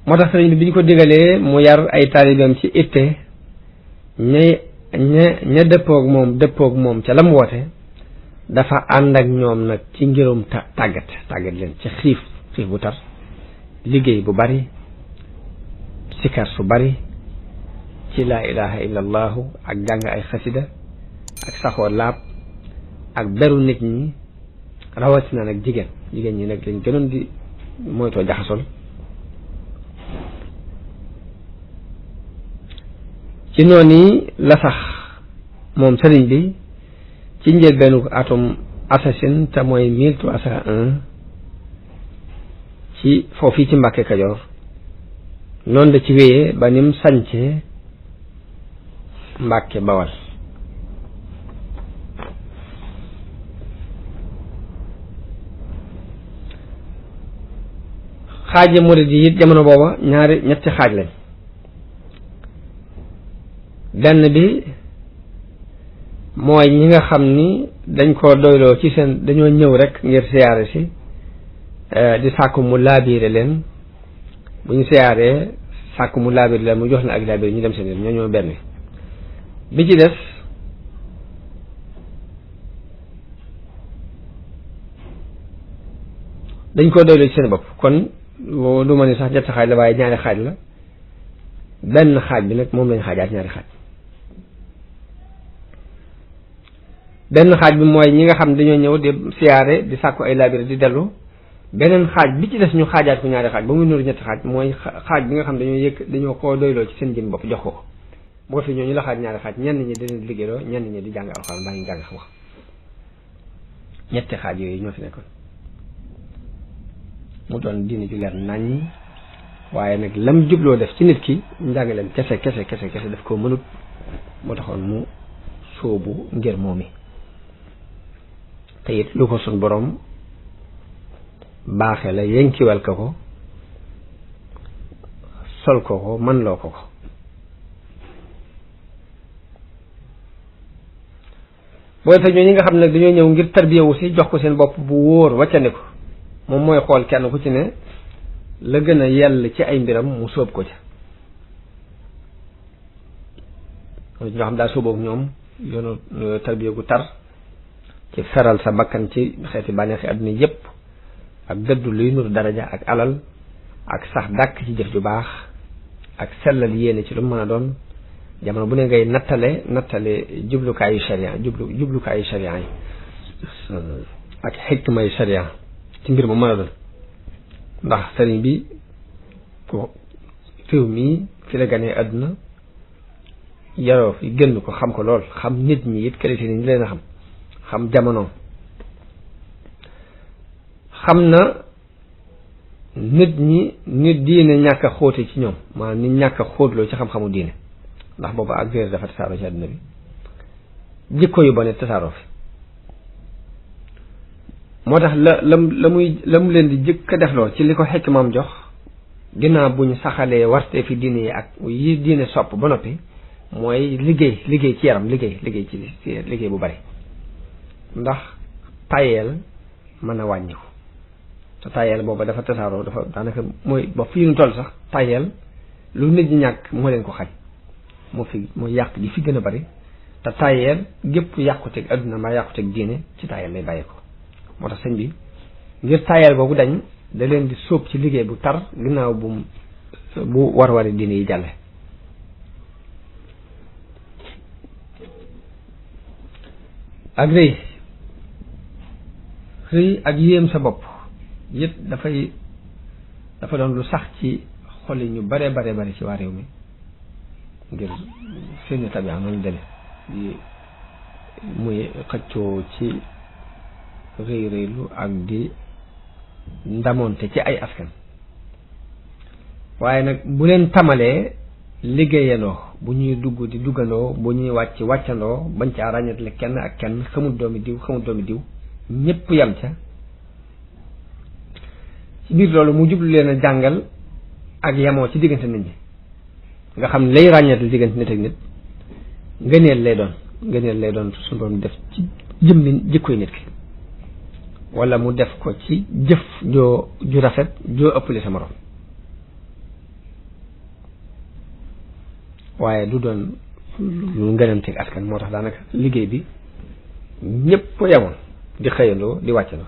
moo tax sëriñ bi ñu ko digalee mu yar ay taalibeem ci itte ña dëppoog moom ca lam woote dafa ànd ak ñoom nag ci ngirum tàggat leen ci xiif bu tar liggéey bu bari sikar su bari ci laa ilaha illa allahu ak jàng ay xasida ak saxoo laab ak beru nit ñi rawatina nag jigéen ñi nag lañ gënoon di moytoo jaxasol ci noonu la sax moom sëriñ bi ci njëlbeenu atum assasine te mooy 1301 ci foofu ci Mbàkke Kajoor noonu la ci wéyee ba nim sañcee Mbàkke Bawal xaaji murid yi it jamono booba ñetti xaaj lañ benn bi mooy ñi nga xam ni dañ koo doyloo ci seen dañoo ñëw rek ngir siyaare si di sàkku mu laabiire leen bu ñu siyaaree sàkku mu laabiire leen mu jox na ak laabiire ñu dem seen yoon ñoo benn bi ci des dañ koo doyloo ci seen bopp kon du ma ni sax ñetti xaaj la waaye ñaari xaaj la benn xaaj bi nag moom lañ xaajaat ñaari xaaj benn xaaj bi mooy ñi nga xam dañoo ñëw di siyaare di sàkku ay laabire di dellu beneen xaaj bi ci des ñu xaajaat ko ñaari xaaj ba muy nuru ñetti xaaj mooy xaaj bi nga xam dañoo koo doyloo ci seen jëm bopp jox ko boo fi ñoo ñu la xaaj ñaari xaaj ñenn ñi dina di liggéeyloo ñenn ñi di jàng alxuraan baa ngi jàng xam-xam ñetti xaaj yooyu ñoo fi nekkoon mu doon diine ju leer naññ waaye nag lam jubloo def ci nit ki njàngaleem kese daf koo mënut moo taxoon mu sóobu ngir moomi te it lu ko sun borom baaxe la yenkiwal ko sol ko man loo ko booy fa ñoo ñi nga xam ne dañoo ñëw ngir tarbiyewu si jox ko seen bopp bu wóor waccandi ko moom mooy xool kenn ku ci ne la gën a yell ci ay mbiram mu sóob ko ca ñoo xam daa sóoboog ñoom yoonu tarbiya gu tar ci feral sa bakkan ci xeeti bànneexi àdduna yépp ak dëddu luy nuru daraja ak alal ak sax dàkk ci jëf ju baax ak sellal yéene ci lu mën a doon jamono bu ne ngay nattale jublukaayu sharia jublukaayu sharia yi ak xikmay sharia ci mbir mu mën a doon ndax sëriñ bi ko réew mii fi la ganee àdduna yaroo fi gën ko xam ko lool xam nit ñi it qualité ni ñu leen a xam jamono xam na nit ñi nit diine ñàkk a xóote ci ñoom maanaam nit ñàkk a xóotloo ci xam-xamu diine ndax boobu ak réer dafa tasaaroo ci àdduna bi jikko yu bone tasaaroo fi moo tax la mu leen di jëkk a defloo ci li ko xekk maam jox ginnaaw bu ñu saxalee warte fi diine yi ak yi diine sopp ba noppi mooy liggéey ci yaram liggéey ci liggéey bu bari ndax tayeel mën a wàññiku te tayeel booba dafa tasaaroo dafa daanaka mooy ba fii ñu toll sax tayeel lu nit ñi ñàkk moo leen ko xañ moo yàq gi fi gën a bari te tayeel gépp yàquteeg adduna mbaa yàquteeg diine ci tayeel lay bàyyi ko moo tax sëñ bi ngir tayeel boobu dañ da leen di sóob ci liggéey bu tar ginnaaw bu war-wari diine yi jàlle ak rëy ak yéem sa bopp yëpp dafa doon lu sax ci xol yi ñu bare ci waa réew mi ngir seeni tabi'a noonu dele di muy xëccoo ci rëylu ak di ndamoonte ci ay askan waaye nag bu leen tamalee liggéeyandoo bu ñuy dugg di duggandoo bu ñuy wàccandoo bañ caa ràññatle kenn ak kenn xamul doomi diw ñépp yam ca ci biir loolu mu jublu leen a jàngal ak yamoo ci diggante nit ñi nga xam lay ràññatle diggante nit ak nit ngëneel lay doon suñu doon def ci jëmmi jikkoy nit ki wala mu def ko ci jëf ju rafet joo ëppale sa morom waaye du doon lu ngënamteeg askan moo tax daanaka liggéey bi ñëpp yemoon di xëyandoo di wàccandoo